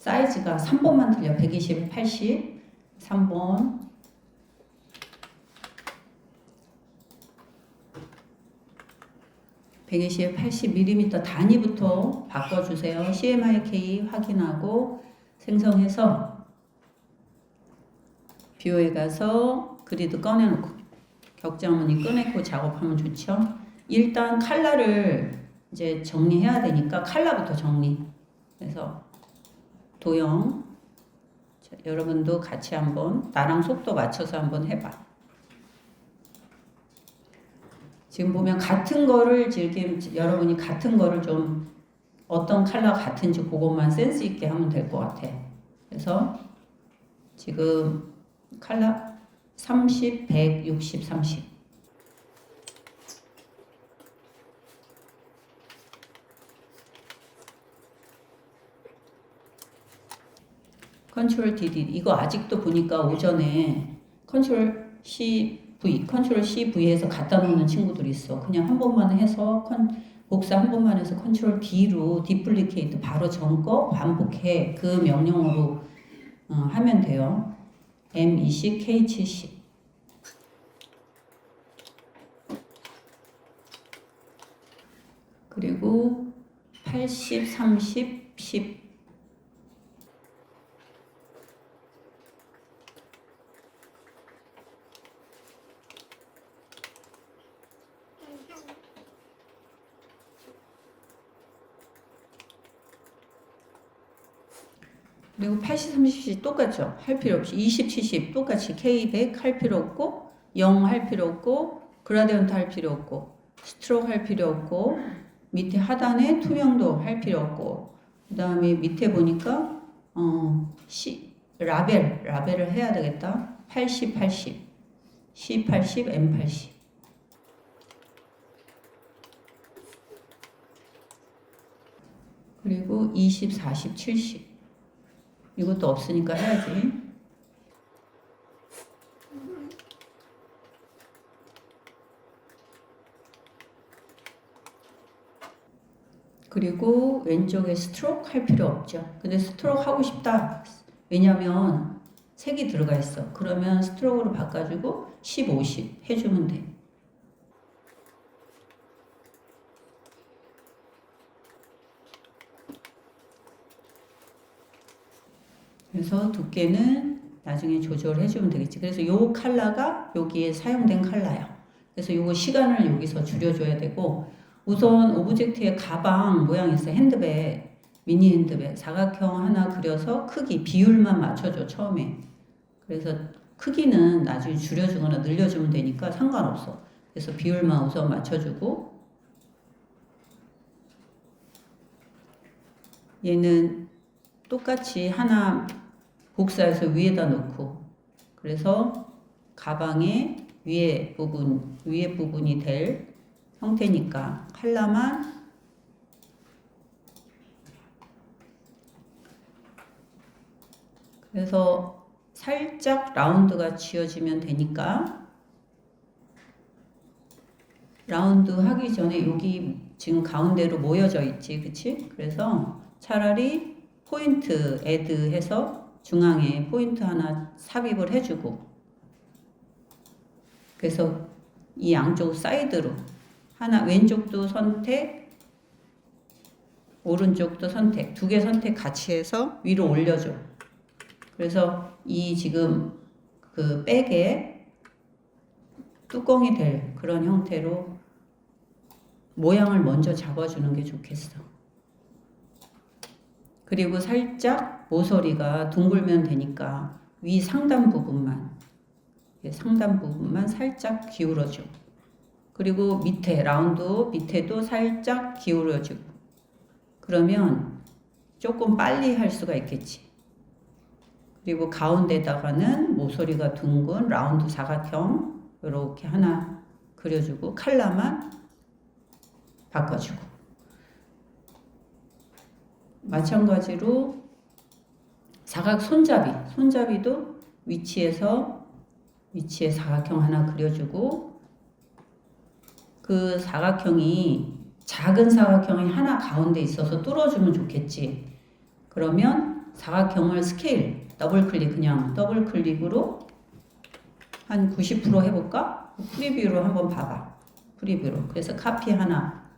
사이즈가 3번만 틀려. 120, 80, 3번. (120, 80mm) 단위부터 바꿔주세요. CMYK 확인하고 생성해서 뷰에 가서 그리드 꺼내놓고 격자무늬 꺼내고 작업하면 좋죠. 일단 컬러를 이제 정리해야 되니까 컬러부터 정리. 그래서 도형. 자, 여러분도 같이 한번 나랑 속도 맞춰서 한번 해봐. 지금 보면 같은 거를 지금 여러분이 같은 거를 좀 어떤 컬러 같은지 그것만 센스 있게 하면 될 것 같아. 그래서 지금 컬러 30, 160, 30. 컨트롤 DD. 이거 아직도 보니까 오전에 컨트롤 CV, 컨트롤 CV에서 갖다 놓는 친구들이 있어. 그냥 한 번만 해서 복사 한 번만 해서 컨트롤 D로 디플리케이트 바로 전 거 반복해. 그 명령어로 하면 돼요. M20, K70. 그리고 80, 30, 10. 그리고 80, 30씩 똑같죠. 할 필요 없이 20, 70 똑같이 K100 할 필요 없고 0 할 필요 없고 그라디언트 할 필요 없고 스트로크 할 필요 없고 밑에 하단에 투명도 할 필요 없고 그 다음에 밑에 보니까 라벨을 해야 되겠다. 80, 80 C80, M80 그리고 20, 40, 70 이것도 없으니까 해야지. 그리고 왼쪽에 스트로크 할 필요 없죠. 근데 스트로크 하고 싶다. 왜냐면 색이 들어가 있어. 그러면 스트로크로 바꿔주고 10, 50 해주면 돼. 그래서 두께는 나중에 조절해주면 되겠지. 그래서 요 컬러가 여기에 사용된 컬러야. 그래서 요거 시간을 여기서 줄여줘야 되고 우선 오브젝트의 가방 모양이 있어. 핸드백, 미니 핸드백 사각형 하나 그려서 크기 비율만 맞춰줘 처음에. 그래서 크기는 나중에 줄여주거나 늘려주면 되니까 상관없어. 그래서 비율만 우선 맞춰주고 얘는 똑같이 하나 복사해서 위에다 놓고 그래서 가방의 위에 부분이 될 형태니까 컬러만 그래서 살짝 라운드가 지어지면 되니까 라운드 하기 전에 여기 지금 가운데로 모여져 있지 그치? 그래서 차라리 포인트 애드 해서 중앙에 포인트 하나 삽입을 해주고 그래서 이 양쪽 사이드로 하나 왼쪽도 선택 오른쪽도 선택 두 개 선택 같이 해서 위로 올려줘. 그래서 이 지금 그 백에 뚜껑이 될 그런 형태로 모양을 먼저 잡아주는 게 좋겠어. 그리고 살짝 모서리가 둥글면 되니까 위 상단 부분만 살짝 기울어줘. 그리고 밑에 라운드 밑에도 살짝 기울여주고 그러면 조금 빨리 할 수가 있겠지. 그리고 가운데다가는 모서리가 둥근 라운드 사각형 이렇게 하나 그려주고 컬러만 바꿔주고 마찬가지로 사각 손잡이도 위치에 사각형 하나 그려주고 그 사각형이 작은 사각형이 하나 가운데 있어서 뚫어주면 좋겠지. 그러면 사각형을 스케일 더블 클릭 그냥 더블 클릭으로 한 90% 해볼까? 프리뷰로 한번 봐봐. 프리뷰로. 그래서 카피 하나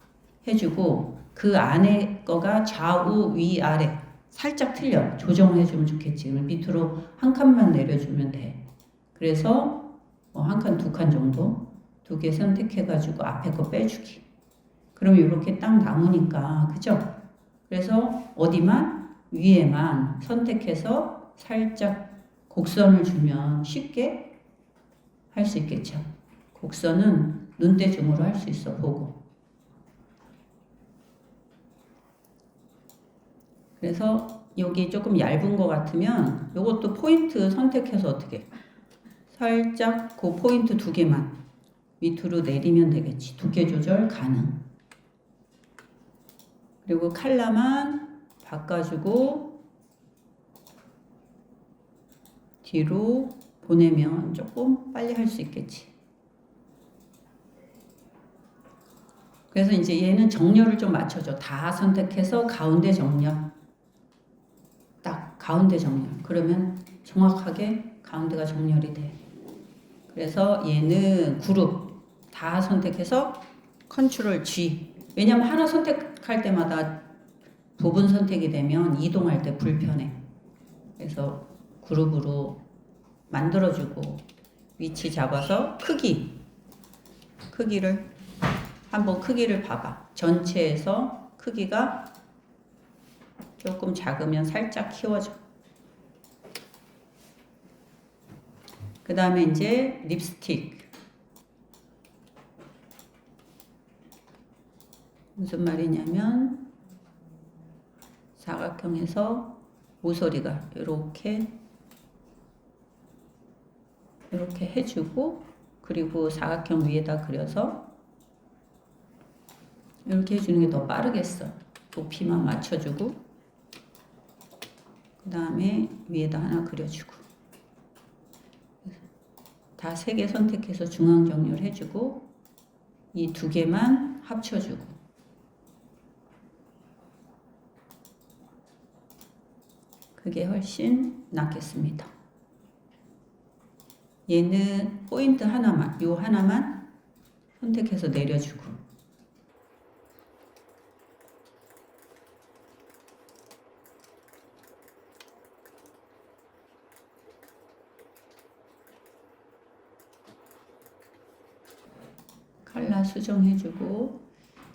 해주고 그 안에 거가 좌우 위아래 살짝 틀려. 조정해주면 좋겠지. 밑으로 한 칸만 내려주면 돼. 그래서 뭐 한 칸, 두 칸 정도 두 개 선택해가지고 앞에 거 빼주기. 그럼 이렇게 딱 남으니까 그죠? 그래서 어디만 위에만 선택해서 살짝 곡선을 주면 쉽게 할 수 있겠죠. 곡선은 눈대중으로 할 수 있어 보고. 그래서 여기 조금 얇은 것 같으면 이것도 포인트 선택해서 어떻게 살짝 그 포인트 두 개만 밑으로 내리면 되겠지. 두께 조절 가능. 그리고 컬러만 바꿔주고 뒤로 보내면 조금 빨리 할 수 있겠지. 그래서 이제 얘는 정렬을 좀 맞춰줘. 다 선택해서 가운데 정렬. 딱 가운데 정렬. 그러면 정확하게 가운데가 정렬이 돼. 그래서 얘는 그룹 다 선택해서 컨트롤 G. 왜냐면 하나 선택할 때마다 부분 선택이 되면 이동할 때 불편해. 그래서 그룹으로 만들어주고 위치 잡아서 크기를 한번 크기를 봐봐. 전체에서 크기가 조금 작으면 살짝 키워줘. 그 다음에 이제 립스틱. 무슨 말이냐면 사각형에서 모서리가 이렇게 해주고 그리고 사각형 위에다 그려서 이렇게 해주는 게 더 빠르겠어. 높이만 맞춰주고 그 다음에 위에다 하나 그려주고 다 세 개 선택해서 중앙 정렬 해주고 이 두 개만 합쳐주고 그게 훨씬 낫겠습니다. 얘는 포인트 하나만, 요 하나만 선택해서 내려주고 컬러 수정해주고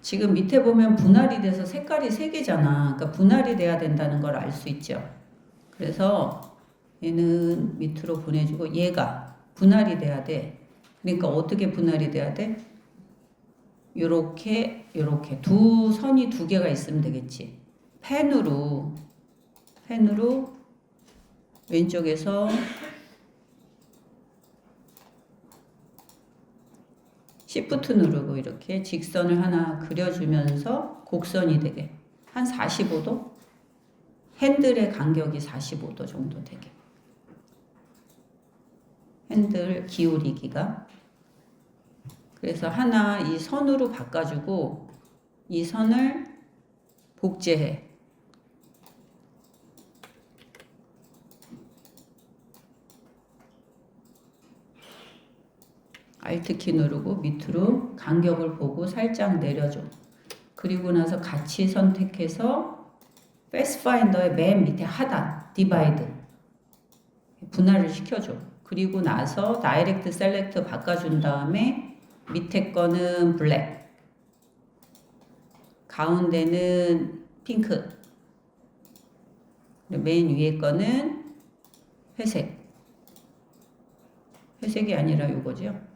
지금 밑에 보면 분할이 돼서 색깔이 3개잖아. 그러니까 분할이 돼야 된다는 걸 알 수 있죠. 그래서 얘는 밑으로 보내주고 얘가 분할이 돼야 돼. 그러니까 어떻게 분할이 돼야 돼? 요렇게 두 선이 두 개가 있으면 되겠지. 펜으로 왼쪽에서 Shift 누르고 이렇게 직선을 하나 그려주면서 곡선이 되게 한 45도? 핸들의 간격이 45도 정도 되게 핸들 기울이기가 그래서 하나 이 선으로 바꿔주고 이 선을 복제해. Alt키 누르고 밑으로 간격을 보고 살짝 내려줘. 그리고 나서 같이 선택해서 패스파인더의 맨 밑에 하단 디바이드 분할을 시켜줘. 그리고 나서 다이렉트 셀렉트 바꿔준 다음에 밑에 거는 블랙 가운데는 핑크 맨 위에 거는 회색이 아니라 요거죠.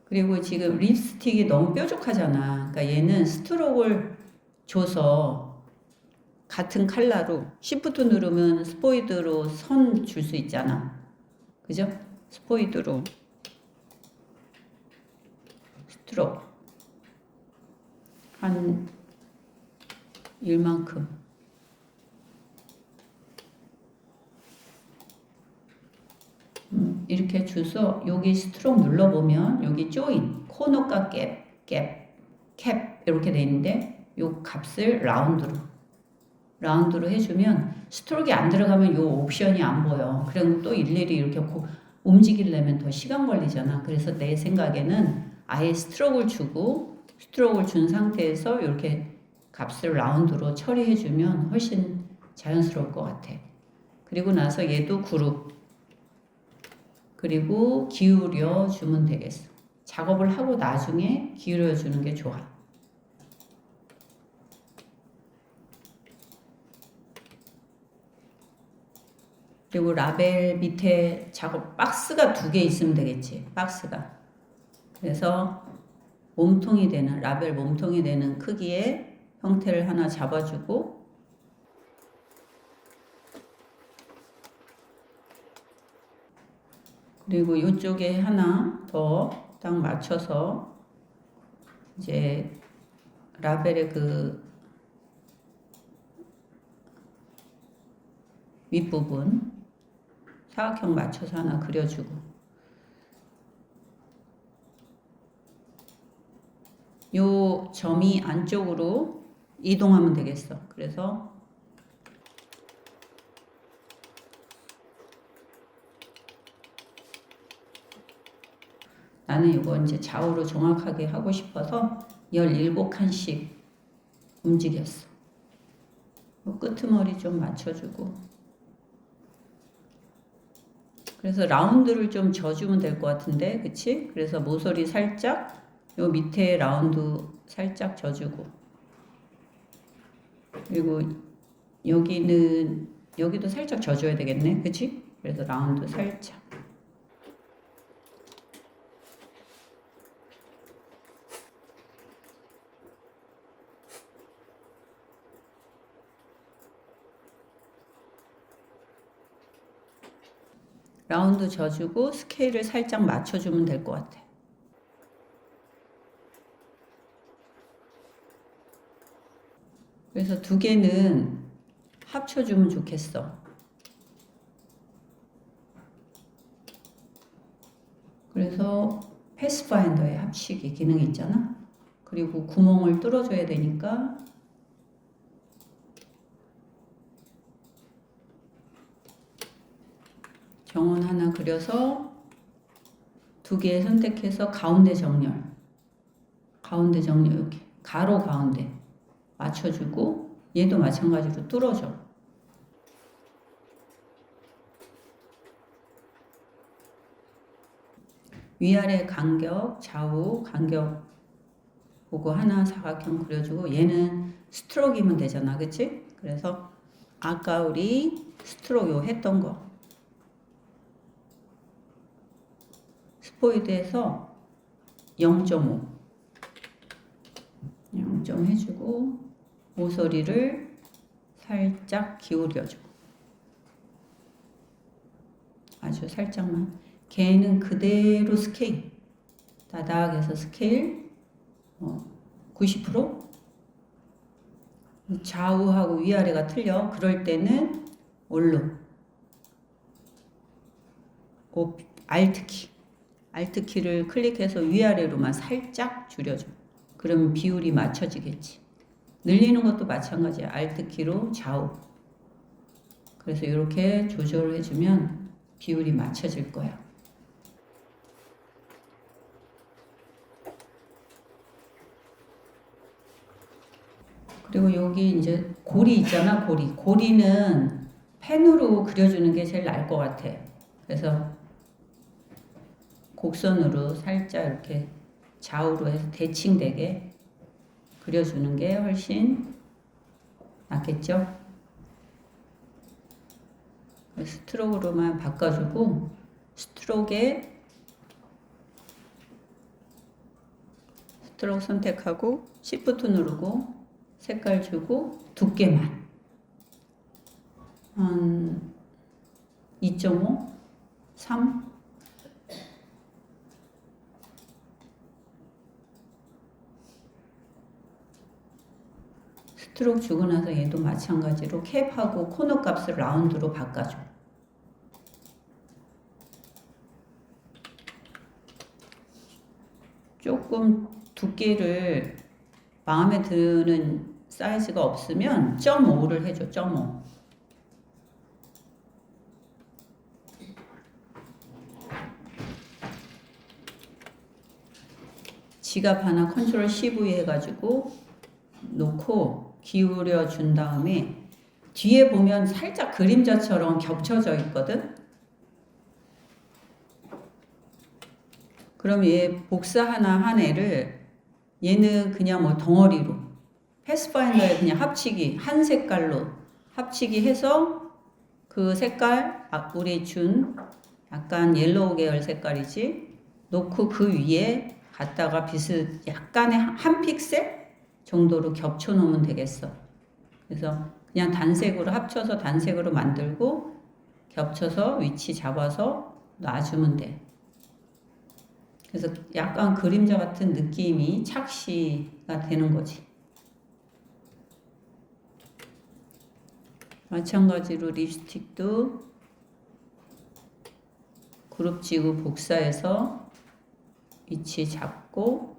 그리고 지금 립스틱이 너무 뾰족하잖아. 그러니까 얘는 스트로크를 줘서 같은 컬러로 Shift 누르면 스포이드로 선 줄 수 있잖아. 그죠? 스포이드로 스트로크 한 일만큼 이렇게 줘서 여기 스트로크 눌러보면 여기 조인 코너가 캡 이렇게 돼 있는데 요 값을 라운드로 해주면 스트로크가 안 들어가면 요 옵션이 안 보여. 그럼 또 일일이 이렇게 움직이려면 더 시간 걸리잖아. 그래서 내 생각에는 아예 스트로크를 준 상태에서 이렇게 값을 라운드로 처리해주면 훨씬 자연스러울 것 같아. 그리고 나서 얘도 그룹, 그리고 기울여 주면 되겠어. 작업을 하고 나중에 기울여 주는 게 좋아. 그리고 라벨 밑에 작업 박스가 2개 있으면 되겠지. 박스가. 그래서 라벨 몸통이 되는 크기의 형태를 하나 잡아주고, 그리고 이쪽에 하나 더 딱 맞춰서 이제 라벨의 그 윗부분 사각형 맞춰서 하나 그려주고, 요 점이 안쪽으로 이동하면 되겠어. 그래서 나는 이거 이제 좌우로 정확하게 하고 싶어서 17칸씩 움직였어. 끄트머리 좀 맞춰주고. 그래서 라운드를 좀 져주면 될 것 같은데, 그치? 그래서 모서리 살짝, 요 밑에 라운드 살짝 져주고. 그리고 여기도 살짝 져줘야 되겠네, 그치? 그래서 라운드 살짝. 라운드 져주고 스케일을 살짝 맞춰주면 될 것 같아. 그래서 2개는 합쳐주면 좋겠어. 그래서 패스파인더의 합치기 기능이 있잖아. 그리고 구멍을 뚫어줘야 되니까 정원 하나 그려서 2개 선택해서 가운데 정렬 이렇게 가로 가운데 맞춰주고, 얘도 마찬가지로 뚫어줘. 위아래 간격, 좌우 간격 보고 하나 사각형 그려주고, 얘는 스트로크이면 되잖아, 그치? 그래서 아까 우리 스트로크 했던 거 스포이드에서 0.5 해주고, 모서리를 살짝 기울여줘. 아주 살짝만. 걔는 그대로 스케일. 다닥해서 스케일 90%? 좌우하고 위아래가 틀려. 그럴 때는 올로 Alt키를 클릭해서 위아래로만 살짝 줄여줘. 그러면 비율이 맞춰지겠지. 늘리는 것도 마찬가지야. Alt키로 좌우. 그래서 이렇게 조절을 해주면 비율이 맞춰질 거야. 그리고 여기 이제 고리 있잖아, 고리는 펜으로 그려주는 게 제일 나을 것 같아. 그래서 곡선으로 살짝 이렇게 좌우로 해서 대칭되게 그려주는 게 훨씬 낫겠죠? 스트로크로만 바꿔주고, 스트로크 선택하고 Shift 누르고 색깔 주고 두께만 한 2.5, 3 스트로크 주고 나서 얘도 마찬가지로 캡하고 코너 값을 라운드로 바꿔줘. 조금 두께를 마음에 드는 사이즈가 없으면 0.5를 해줘. 0.5. 지갑 하나 컨트롤 CV 해가지고 놓고 기울여 준 다음에 뒤에 보면 살짝 그림자처럼 겹쳐져 있거든. 그럼 얘 복사하나 한 애를 얘는 그냥 뭐 덩어리로 패스파인더에 그냥 합치기 한 색깔로 합치기 해서 그 색깔 우리 준 약간 옐로우 계열 색깔이지 놓고 그 위에 갖다가 빛을 약간의 한 픽셀 정도로 겹쳐 놓으면 되겠어. 그래서 그냥 단색으로 합쳐서 단색으로 만들고 겹쳐서 위치 잡아서 놔주면 돼. 그래서 약간 그림자 같은 느낌이 착시가 되는 거지. 마찬가지로 립스틱도 그룹 지구 복사해서 위치 잡고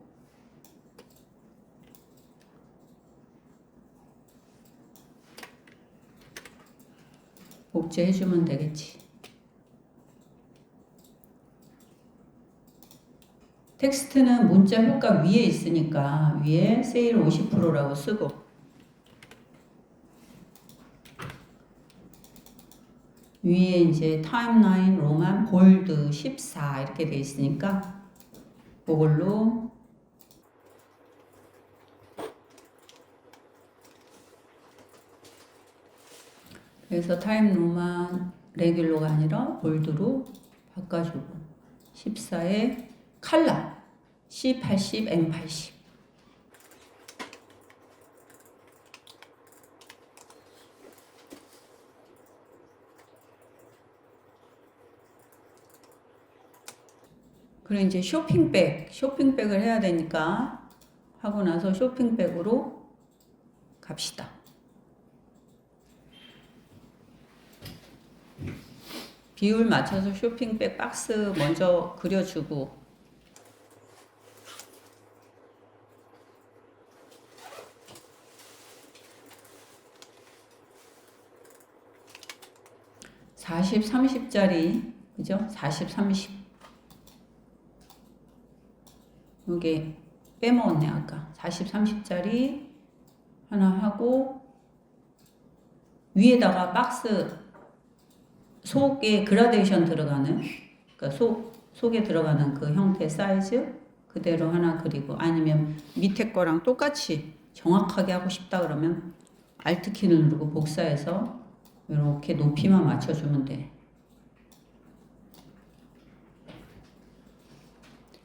복제해주면 되겠지. 텍스트는 문자 효과 위에 있으니까 위에 세일 50%라고 쓰고 위에 이제 타임라인 로만 볼드 14 이렇게 돼 있으니까 그걸로 그래서 타임 로만 레귤러가 아니라 볼드로 바꿔주고 14에 칼라 C80, M80 그리고 이제 쇼핑백을 해야 되니까 하고 나서 쇼핑백으로 갑시다. 비율 맞춰서 쇼핑백 박스 먼저 그려주고 (40, 30짜리) 그죠? 40, 30 요게 빼먹었네 아까 40, 30짜리 하나 하고 위에다가 박스 속에 그라데이션 들어가는 그러니까 속에 들어가는 그 형태 사이즈 그대로 하나 그리고 아니면 밑에 거랑 똑같이 정확하게 하고 싶다 그러면 Alt 키를 누르고 복사해서 이렇게 높이만 맞춰주면 돼.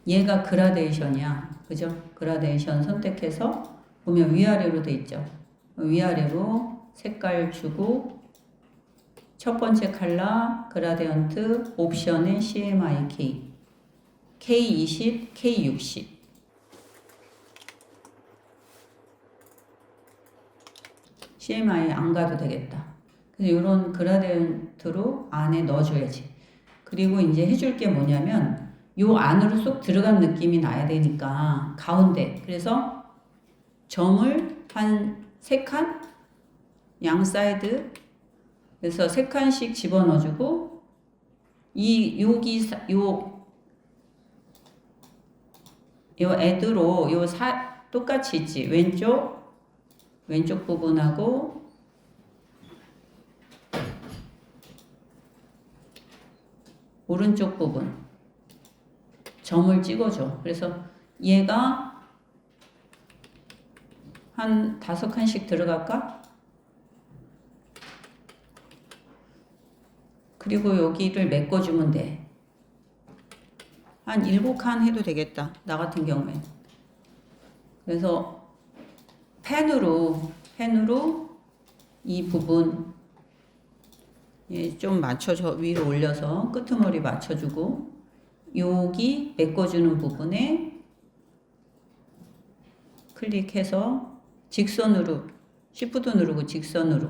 얘가 그라데이션이야. 그죠? 그라데이션 선택해서 보면 위아래로 돼 있죠. 위아래로 색깔 주고 첫 번째 컬러 그라디언트 옵션에 CMYK K20, K60 CMY 안 가도 되겠다. 그래서 이런 그라디언트로 안에 넣어줘야지. 그리고 이제 해줄 게 뭐냐면 요 안으로 쏙 들어간 느낌이 나야 되니까 가운데 그래서 점을 한 3칸 양 사이드 그래서 3칸씩 집어넣어주고 요 애드로 똑같이 있지. 왼쪽 부분하고 오른쪽 부분 점을 찍어줘. 그래서 얘가 한 5칸씩 들어갈까? 그리고 여기를 메꿔주면 돼. 한 7칸 해도 되겠다. 나 같은 경우엔. 그래서 펜으로 이 부분 좀 맞춰서 위로 올려서 끄트머리 맞춰주고 여기 메꿔주는 부분에 클릭해서 직선으로 Shift 누르고 직선으로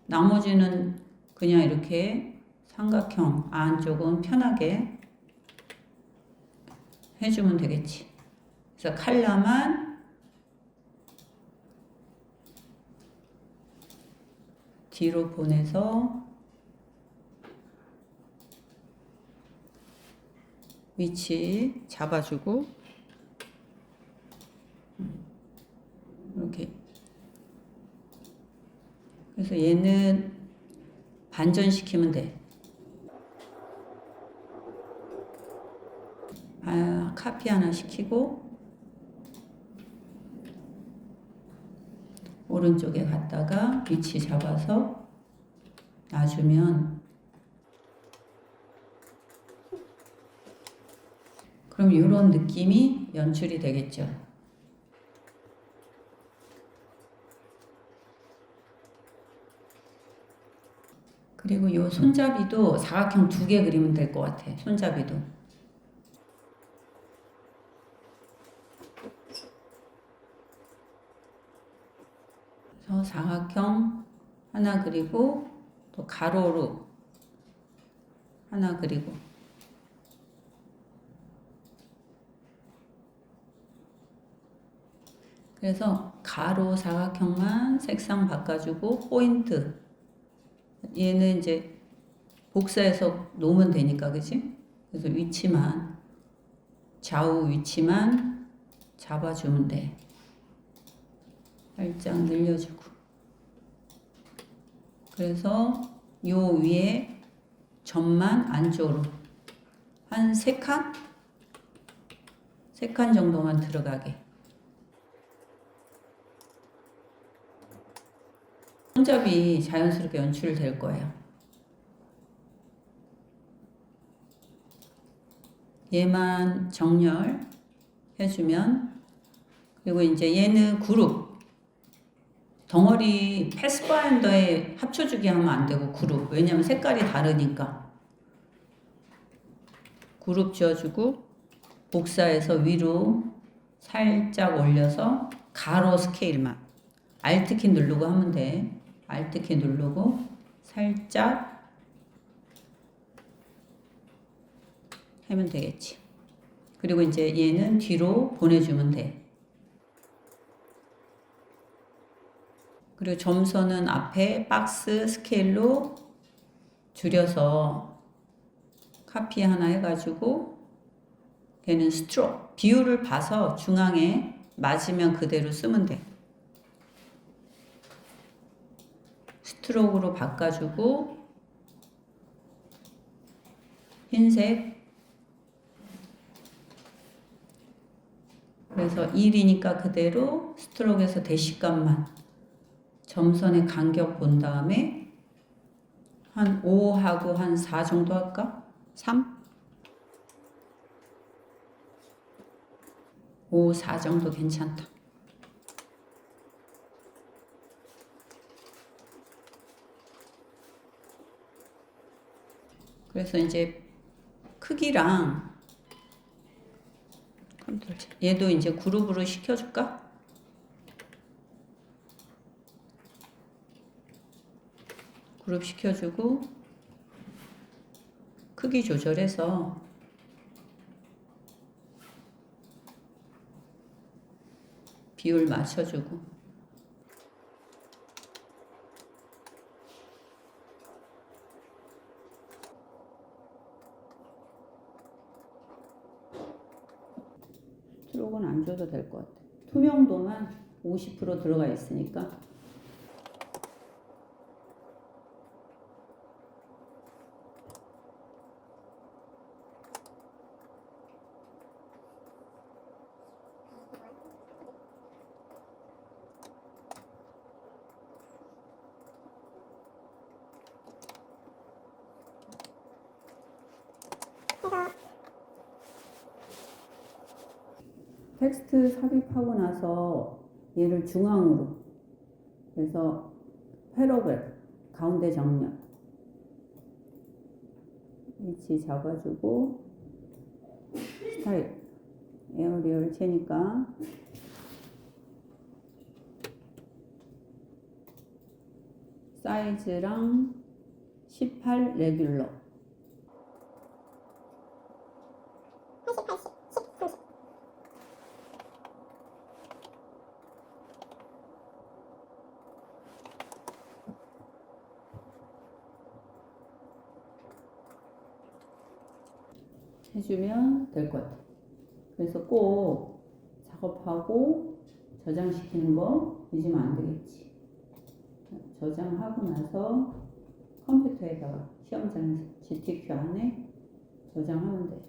나머지는 그냥 이렇게 삼각형 안쪽은 편하게 해주면 되겠지. 그래서 컬러만 뒤로 보내서 위치 잡아주고 이렇게. 그래서 얘는 반전시키면 돼. 카피 하나 시키고 오른쪽에 갔다가 위치 잡아서 놔주면, 그럼 이런 느낌이 연출이 되겠죠. 그리고 이 손잡이도 사각형 2개 그리면 될 것 같아. 손잡이도. 그래서 사각형 하나 그리고 또 가로로 하나 그리고, 그래서 가로 사각형만 색상 바꿔주고 포인트, 얘는 이제 복사해서 놓으면 되니까, 그치? 그래서 위치만, 좌우 위치만 잡아주면 돼. 살짝 늘려주고. 그래서 요 위에 점만 안쪽으로 한 3칸? 3칸 정도만 들어가게. 손잡이 자연스럽게 연출될 거예요. 얘만 정렬 해주면, 그리고 이제 얘는 그룹, 덩어리 패스파인더에 합쳐주기 하면 안 되고 그룹, 왜냐면 색깔이 다르니까. 그룹 지어주고 복사해서 위로 살짝 올려서 가로 스케일만 Alt키 누르고 하면 돼. Alt키 누르고 살짝 하면 되겠지. 그리고 이제 얘는 뒤로 보내주면 돼. 그리고 점선은 앞에 박스 스케일로 줄여서 카피 하나 해가지고, 걔는 스트로크, 비율을 봐서 중앙에 맞으면 그대로 쓰면 돼. 스트로크로 바꿔주고, 흰색, 그래서 1이니까 그대로 스트로크에서 대시값만 점선의 간격 본 다음에 한 5하고 한 4 정도 할까? 3? 5, 4 정도 괜찮다. 그래서 이제 크기랑 얘도 이제 그룹으로 시켜줄까? 그룹 시켜주고 크기 조절해서 비율 맞춰주고. 스트로크는 안 줘도 될 것 같아. 투명도만 50% 들어가 있으니까. 텍스트 삽입하고 나서 얘를 중앙으로, 그래서 패러그래프 가운데 정렬 위치 잡아주고, 스타일 에어리얼 채니까 사이즈랑 18 레귤러, 해주면 될 것 같아. 그래서 꼭 작업하고 저장시키는 거 잊으면 안 되겠지. 저장하고 나서 컴퓨터에다가 시험장 GTQ 안에 저장하면 돼.